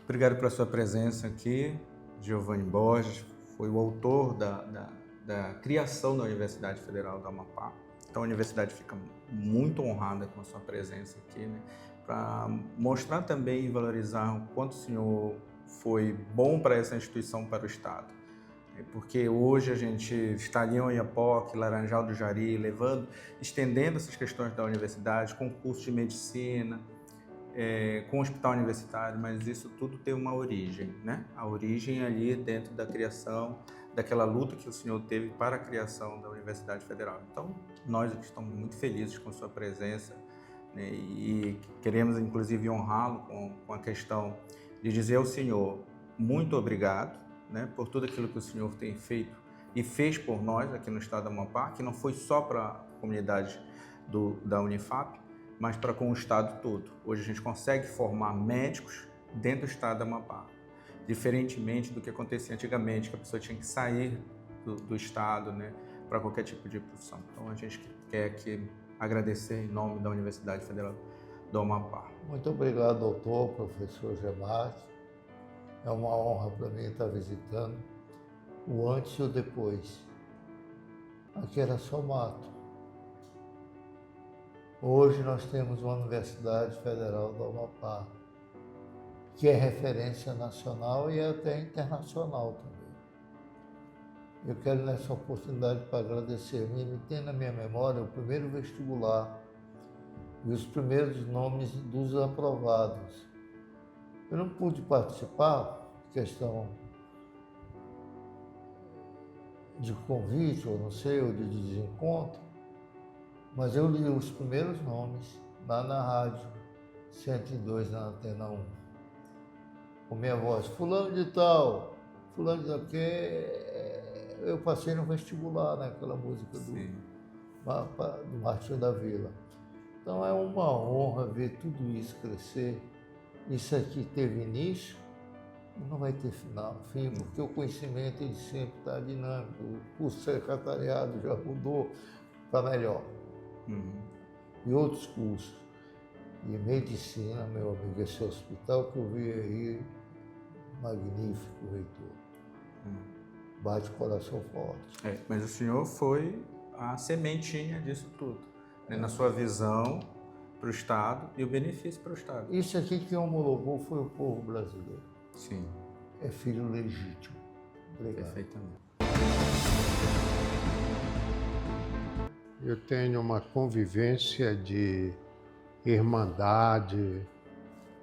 Obrigado pela sua presença aqui. Giovanni Borges foi o autor da criação da Universidade Federal do Amapá. Então a universidade fica muito honrada com a sua presença aqui, né? Para mostrar também e valorizar o quanto o senhor foi bom para essa instituição, para o Estado. Porque hoje a gente está ali em Oiapoque, Laranjal do Jari, estendendo essas questões da universidade, com curso de medicina, com hospital universitário, mas isso tudo tem uma origem, né? A origem ali dentro da criação, daquela luta que o senhor teve para a criação da Universidade Federal. Então, nós aqui estamos muito felizes com sua presença, né? E queremos, inclusive, honrá-lo com a questão de dizer ao senhor muito obrigado, né, por tudo aquilo que o senhor tem feito e fez por nós aqui no estado do Amapá, que não foi só para a comunidade da Unifap, mas para com o estado todo. Hoje a gente consegue formar médicos dentro do estado do Amapá, diferentemente do que acontecia antigamente, que a pessoa tinha que sair do estado, né, para qualquer tipo de profissão. Então a gente quer aqui agradecer em nome da Universidade Federal do Amapá. Muito obrigado, doutor, professor Gemate. É uma honra para mim estar visitando o antes e o depois. Aqui era só mato. Hoje nós temos uma Universidade Federal do Amapá, que é referência nacional e até internacional também. Eu quero nessa oportunidade para agradecer. Me tem na minha memória o primeiro vestibular e os primeiros nomes dos aprovados. Eu não pude participar, questão de convite, ou não sei, ou de desencontro, mas eu li os primeiros nomes lá na rádio 102, na Antena 1. Com minha voz, fulano de tal, que eu passei no vestibular, né, aquela música do Martinho da Vila. Então é uma honra ver tudo isso crescer. Isso aqui teve início, não vai ter fim, porque o conhecimento ele sempre está dinâmico. O curso secretariado já mudou para melhor. E outros cursos. E medicina, meu amigo, esse hospital que eu vi aí, magnífico, reitor. Bate o coração forte. Mas o senhor foi a sementinha disso tudo. né, na sua visão para o Estado e o benefício para o Estado. Isso aqui que homologou foi o povo brasileiro. Sim, É filho legítimo. Obrigado. perfeitamente. Eu tenho uma convivência de irmandade.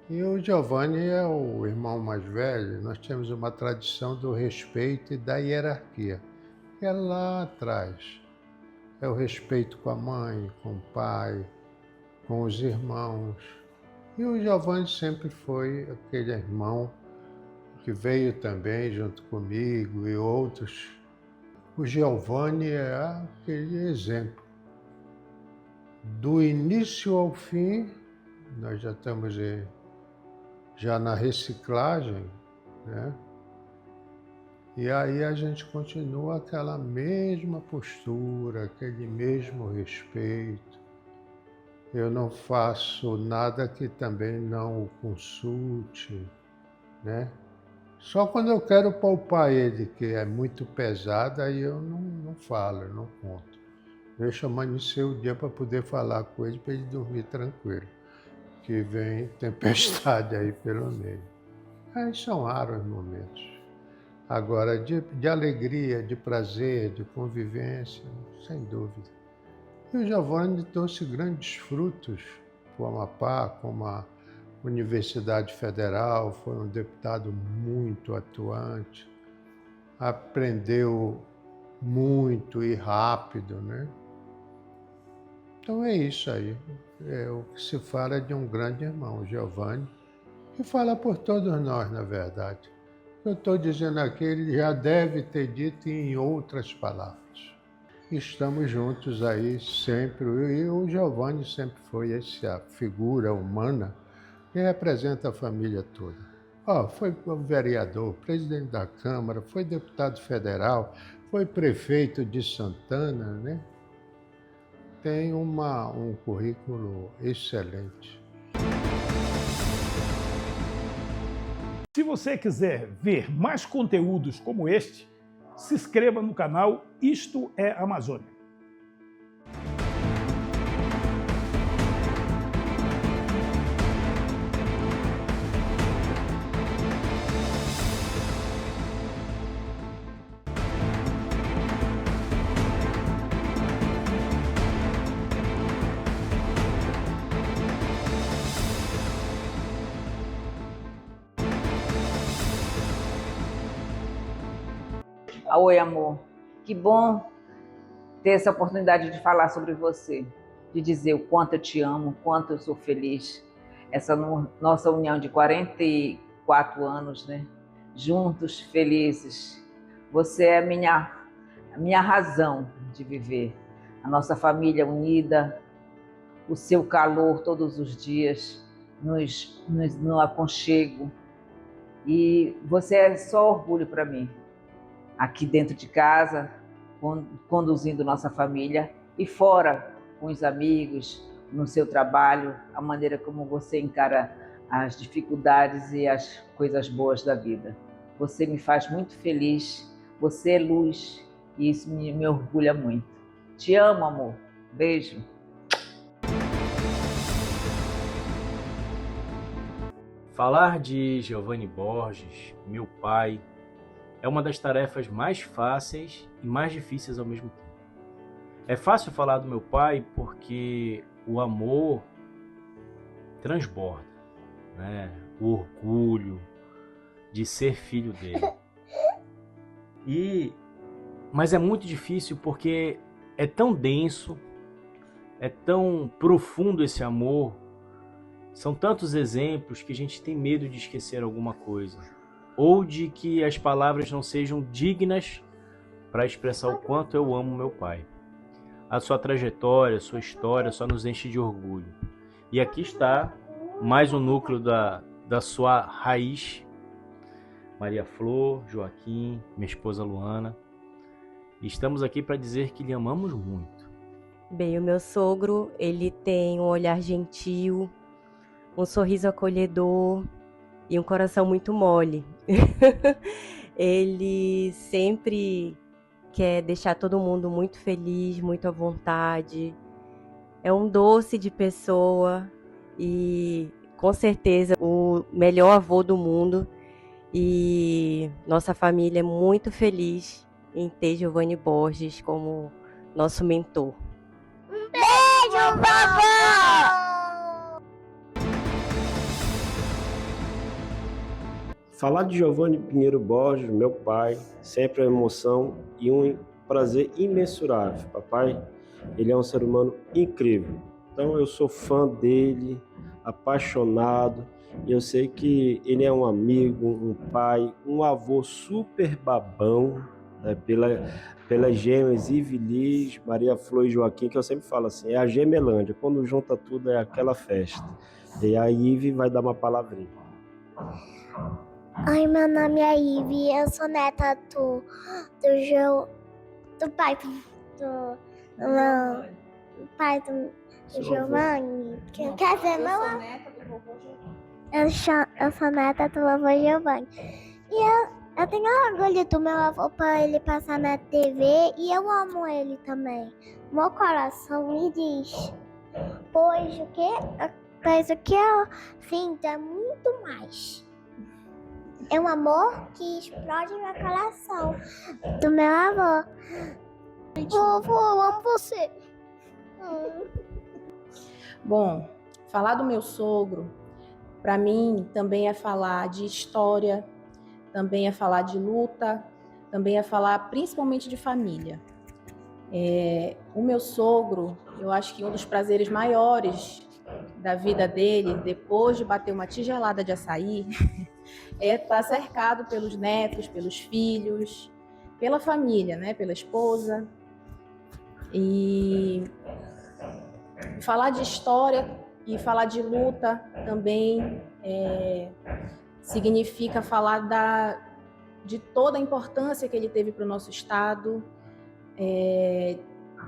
E o Giovanni é o irmão mais velho. Nós temos uma tradição do respeito e da hierarquia. É lá atrás. É o respeito com a mãe, com o pai, com os irmãos. E o Giovanni sempre foi aquele irmão que veio também junto comigo e outros. O Giovanni é aquele exemplo. Do início ao fim, nós já estamos já na reciclagem, né? E aí a gente continua aquela mesma postura, aquele mesmo respeito. Eu não faço nada que também não o consulte, né? Só quando eu quero poupar ele, que é muito pesado, aí eu não falo, eu não conto. Deixa amanhecer o dia para poder falar com ele, para ele dormir tranquilo, que vem tempestade aí pelo meio. Aí são raros momentos. Agora, de alegria, de prazer, de convivência, sem dúvida. E o Giovanni trouxe grandes frutos para o Amapá, como a Universidade Federal, foi um deputado muito atuante, aprendeu muito e rápido, né? Então é isso aí. É o que se fala de um grande irmão, Giovanni, que fala por todos nós, na verdade. Eu estou dizendo aqui, ele já deve ter dito em outras palavras. Estamos juntos aí sempre, e o Giovanni sempre foi essa figura humana que representa a família toda. Foi vereador, presidente da Câmara, foi deputado federal, foi prefeito de Santana, né? Tem um currículo excelente. Se você quiser ver mais conteúdos como este, se inscreva no canal Isto é Amazônia. Oi, amor. Que bom ter essa oportunidade de falar sobre você, de dizer o quanto eu te amo, o quanto eu sou feliz. Essa nossa união de 44 anos, né? Juntos, felizes. Você é a minha razão de viver. A nossa família unida, o seu calor todos os dias, no aconchego. E você é só orgulho para mim. Aqui dentro de casa, conduzindo nossa família, e fora, com os amigos, no seu trabalho, a maneira como você encara as dificuldades e as coisas boas da vida. Você me faz muito feliz, você é luz, e isso me orgulha muito. Te amo, amor. Beijo. Falar de Giovanni Borges, meu pai, é uma das tarefas mais fáceis e mais difíceis ao mesmo tempo. É fácil falar do meu pai porque o amor transborda, né? O orgulho de ser filho dele. Mas é muito difícil porque é tão denso, é tão profundo esse amor, são tantos exemplos que a gente tem medo de esquecer alguma coisa. Ou de que as palavras não sejam dignas para expressar o quanto eu amo meu pai. A sua trajetória, a sua história só nos enche de orgulho. E aqui está mais um núcleo da sua raiz. Maria Flor, Joaquim, minha esposa Luana. E estamos aqui para dizer que lhe amamos muito. Bem, o meu sogro, ele tem um olhar gentil, um sorriso acolhedor e um coração muito mole. Ele sempre quer deixar todo mundo muito feliz, muito à vontade. é um doce de pessoa e com certeza o melhor avô do mundo. E nossa família é muito feliz em ter Giovanni Borges como nosso mentor. Um beijo, vovó! Falar de Giovanni Pinheiro Borges, meu pai, sempre é uma emoção e um prazer imensurável. Papai, ele é um ser humano incrível. Então eu sou fã dele, apaixonado, e eu sei que ele é um amigo, um pai, um avô super babão, né, pelas gêmeas Ive Liz, Maria Flor e Joaquim, que eu sempre falo assim, é a Gemelândia, quando junta tudo é aquela festa. E a Ive vai dar uma palavrinha. Oi, meu nome é Ive, eu sou neta do pai do Giovanni. Quer dizer, não é? Eu sou neta do vovô Giovanni. E eu tenho orgulho do meu avô para ele passar na TV e eu amo ele também. Meu coração me diz, pois o que eu sinto é muito mais. É um amor que explode meu coração do meu avô. Vovô, eu amo você. Bom, falar do meu sogro, para mim, também é falar de história, também é falar de luta, também é falar principalmente de família. O meu sogro, eu acho que um dos prazeres maiores da vida dele, depois de bater uma tigelada de açaí, é estar cercado pelos netos, pelos filhos, pela família, né? Pela esposa. E falar de história e falar de luta também significa falar de toda a importância que ele teve para o nosso estado,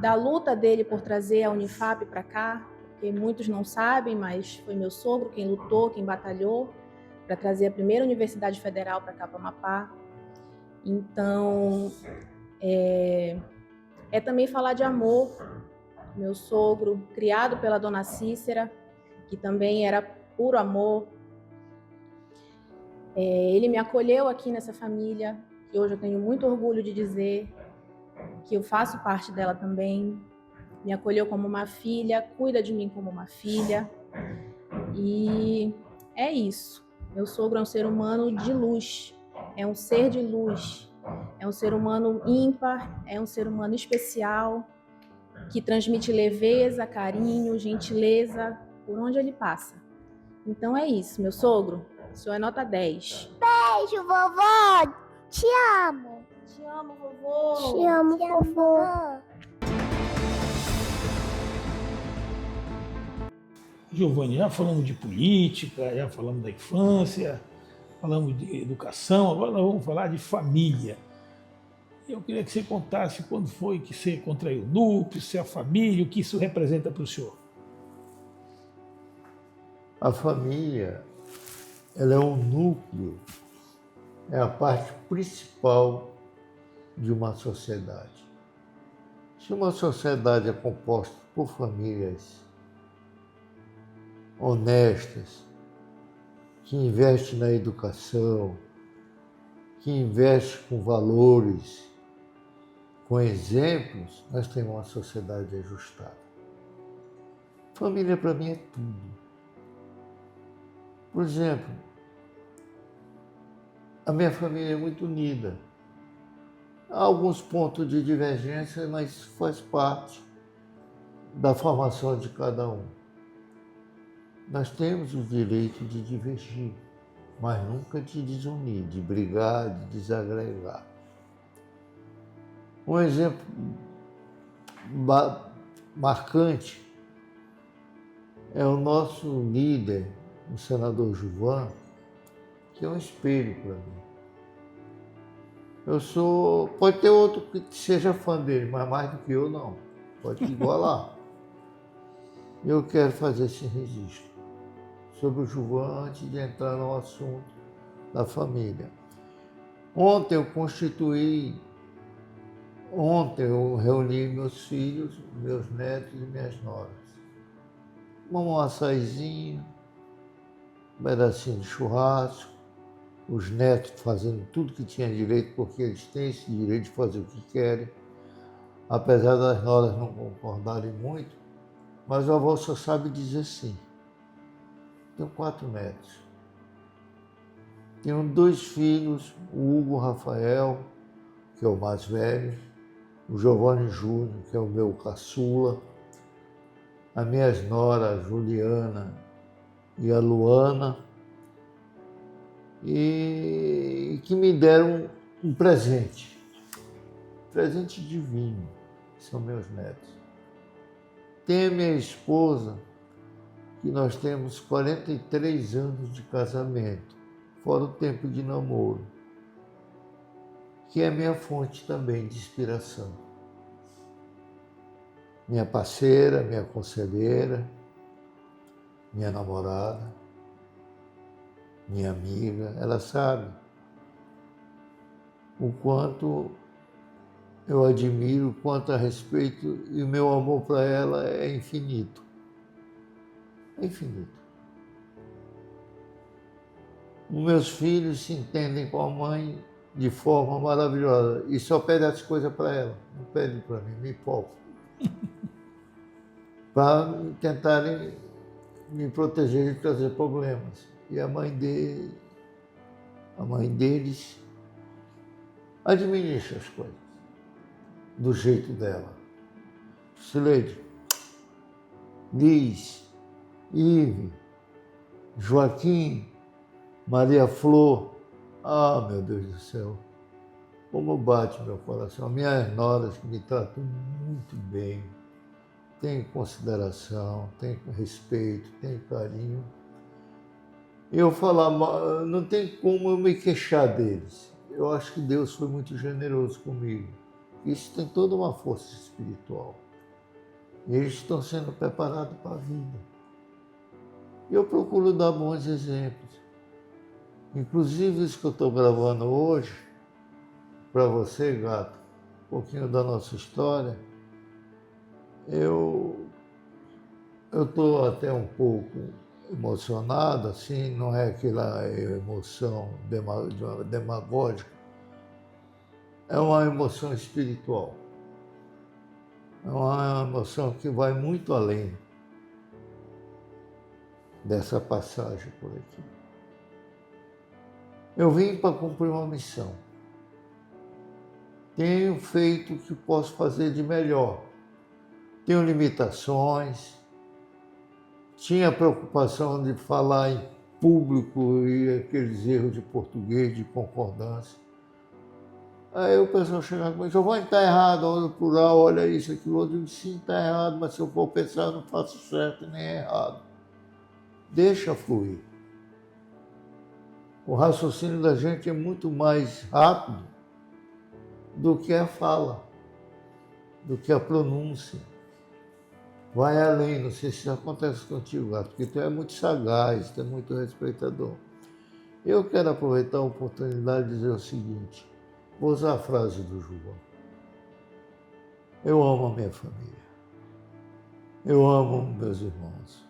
da luta dele por trazer a Unifap para cá, porque muitos não sabem, mas foi meu sogro quem lutou, quem batalhou para trazer a primeira Universidade Federal para cá, para Amapá. Então, é também falar de amor. Meu sogro, criado pela dona Cícera, que também era puro amor. Ele me acolheu aqui nessa família, que hoje eu tenho muito orgulho de dizer que eu faço parte dela também. Me acolheu como uma filha, cuida de mim como uma filha. E é isso. Meu sogro é um ser humano de luz, é um ser de luz, é um ser humano ímpar, é um ser humano especial, que transmite leveza, carinho, gentileza por onde ele passa. Então é isso, meu sogro, o senhor é nota 10. Beijo, vovó! Te amo! Te amo, vovô! Te amo, vovô! Giovanni, já falamos de política, já falamos da infância, falamos de educação, agora nós vamos falar de família. Eu queria que você contasse quando foi que você contraiu o núcleo, se é a família, o que isso representa para o senhor. A família, ela é um núcleo, é a parte principal de uma sociedade. Se uma sociedade é composta por famílias honestas, que investem na educação, que investem com valores, com exemplos, nós temos uma sociedade ajustada. Família para mim é tudo. Por exemplo, a minha família é muito unida. Há alguns pontos de divergência, mas faz parte da formação de cada um. Nós temos o direito de divergir, mas nunca de desunir, de brigar, de desagregar. Um exemplo marcante é o nosso líder, o senador Gilvan, que é um espelho para mim. Pode ter outro que seja fã dele, mas mais do que eu não. Pode igualar. Eu quero fazer esse registro sobre o Gilvan antes de entrar no assunto da família. Ontem eu reuni meus filhos, meus netos e minhas noras. um açaizinho, um pedacinho de churrasco, os netos fazendo tudo que tinha direito, porque eles têm esse direito de fazer o que querem, apesar das noras não concordarem muito, mas o avô só sabe dizer sim. Tenho 4 netos. Tenho 2 filhos, o Hugo Rafael, que é o mais velho, o Giovanni Júnior, que é o meu caçula, as minhas noras, a Juliana e a Luana, e que me deram um presente divino, que são meus netos. Tem a minha esposa, que nós temos 43 anos de casamento, fora o tempo de namoro, que é minha fonte também de inspiração. Minha parceira, minha conselheira, minha namorada, minha amiga, ela sabe o quanto eu admiro, o quanto a respeito, e o meu amor para ela é infinito. É infinito. Os meus filhos se entendem com a mãe de forma maravilhosa e só pedem as coisas para ela, não pedem para mim, me poupam. Para tentarem me proteger de trazer problemas. E a mãe deles administra as coisas do jeito dela. Sileide, Liz, Ive, Joaquim, Maria Flor, meu Deus do céu, como bate meu coração. Minhas noras que me tratam muito bem, têm consideração, têm respeito, têm carinho. Eu falar, não tem como eu me queixar deles. Eu acho que Deus foi muito generoso comigo. Isso tem toda uma força espiritual. E eles estão sendo preparados para a vida. Eu procuro dar bons exemplos. Inclusive isso que eu estou gravando hoje, para você, gato, um pouquinho da nossa história, eu estou até um pouco emocionado, assim, não é aquela emoção demagógica, é uma emoção espiritual. É uma emoção que vai muito além dessa passagem por aqui. Eu vim para cumprir uma missão. Tenho feito o que posso fazer de melhor. Tenho limitações. Tinha preocupação de falar em público e aqueles erros de português, de concordância. Aí o pessoal chegava comigo, Giovanni, está errado, olha plural, olha isso, aquilo. Eu digo, sim, está errado, mas se eu for pensar, eu não faço certo nem errado. Deixa fluir. O raciocínio da gente é muito mais rápido do que a fala, do que a pronúncia. Vai além, não sei se isso acontece contigo, gato, porque tu é muito sagaz, tu é muito respeitador. Eu quero aproveitar a oportunidade de dizer o seguinte, vou usar a frase do João. Eu amo a minha família. Eu amo meus irmãos.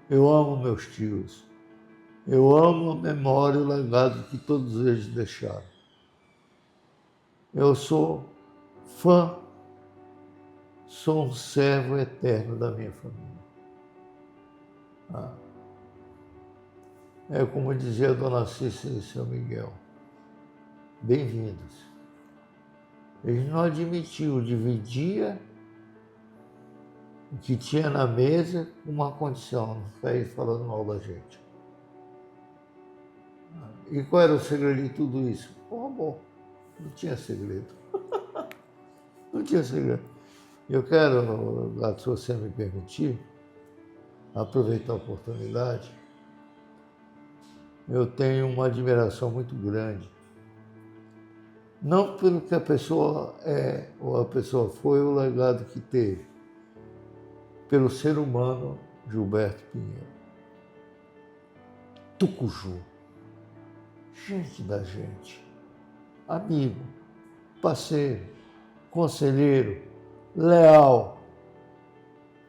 Eu amo meus tios. Eu amo a memória e o legado que todos eles deixaram. Eu sou fã, sou um servo eterno da minha família. É como dizia a dona Cícera e seu Miguel, bem-vindos. Eles não admitiam, dividia o que tinha na mesa com uma condição, não sair falando mal da gente. E qual era o segredo de tudo isso? O amor. Não tinha segredo. Não tinha segredo. Eu quero, Gato, se você me permitir, aproveitar a oportunidade. Eu tenho uma admiração muito grande. Não pelo que a pessoa é ou a pessoa foi, o legado que teve. Pelo ser humano Gilberto Pinheiro. Tucuju. Gente da gente. Amigo, parceiro, conselheiro, leal,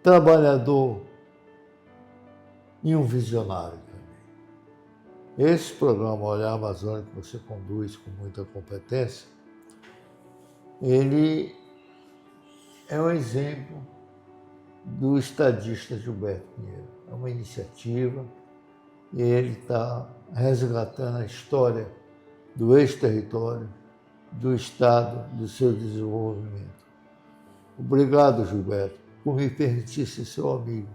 trabalhador, e um visionário também. Esse programa Olhar a Amazônia, que você conduz com muita competência, ele é um exemplo do estadista Gilberto Pinheiro. É uma iniciativa e ele está resgatando a história do ex-território, do Estado, do seu desenvolvimento. Obrigado, Gilberto, por me permitir ser seu amigo,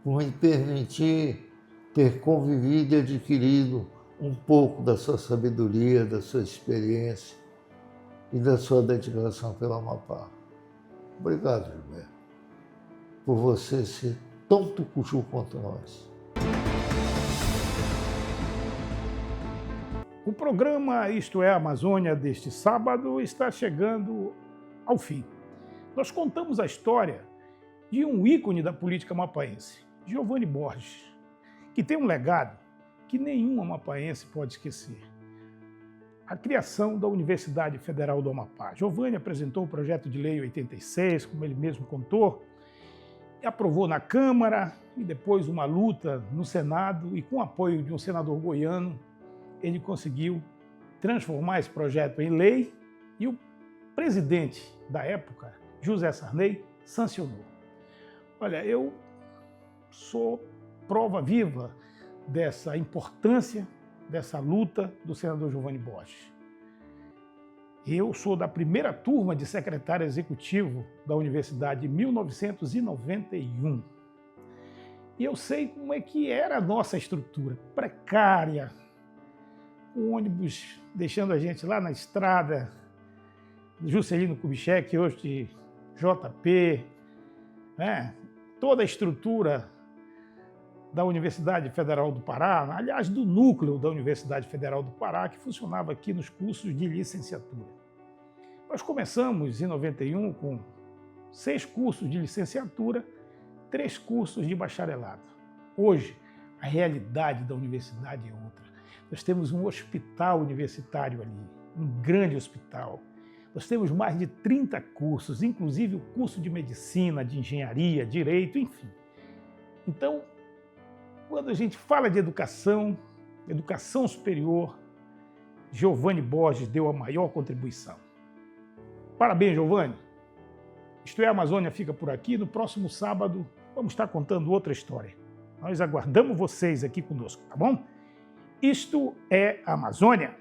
por me permitir ter convivido e adquirido um pouco da sua sabedoria, da sua experiência e da sua dedicação pelo Amapá. Obrigado, Gilberto, por você ser tão tucuchu quanto nós. O programa Isto é Amazônia deste sábado está chegando ao fim. Nós contamos a história de um ícone da política amapaense, Giovanni Borges, que tem um legado que nenhum amapaense pode esquecer. A criação da Universidade Federal do Amapá. Giovanni apresentou o projeto de lei 86, como ele mesmo contou, e aprovou na Câmara, e depois uma luta no Senado, e com o apoio de um senador goiano, ele conseguiu transformar esse projeto em lei, e o presidente da época, José Sarney, sancionou. Olha, eu sou prova viva dessa importância, dessa luta do senador Giovanni Borges. Eu sou da primeira turma de secretário executivo da universidade, em 1991. E eu sei como é que era a nossa estrutura, precária, o ônibus deixando a gente lá na estrada, Juscelino Kubitschek, hoje de JP, né? Toda a estrutura da Universidade Federal do Pará, aliás, do núcleo da Universidade Federal do Pará, que funcionava aqui nos cursos de licenciatura. Nós começamos em 91 com 6 cursos de licenciatura, 3 cursos de bacharelado. Hoje, a realidade da universidade é outra. Nós temos um hospital universitário ali, um grande hospital. Nós temos mais de 30 cursos, inclusive o curso de medicina, de engenharia, direito, enfim. Então, quando a gente fala de educação superior, Giovanni Borges deu a maior contribuição. Parabéns, Giovanni. Isto é, a Amazônia fica por aqui. No próximo sábado, vamos estar contando outra história. Nós aguardamos vocês aqui conosco, tá bom? Isto é a Amazônia.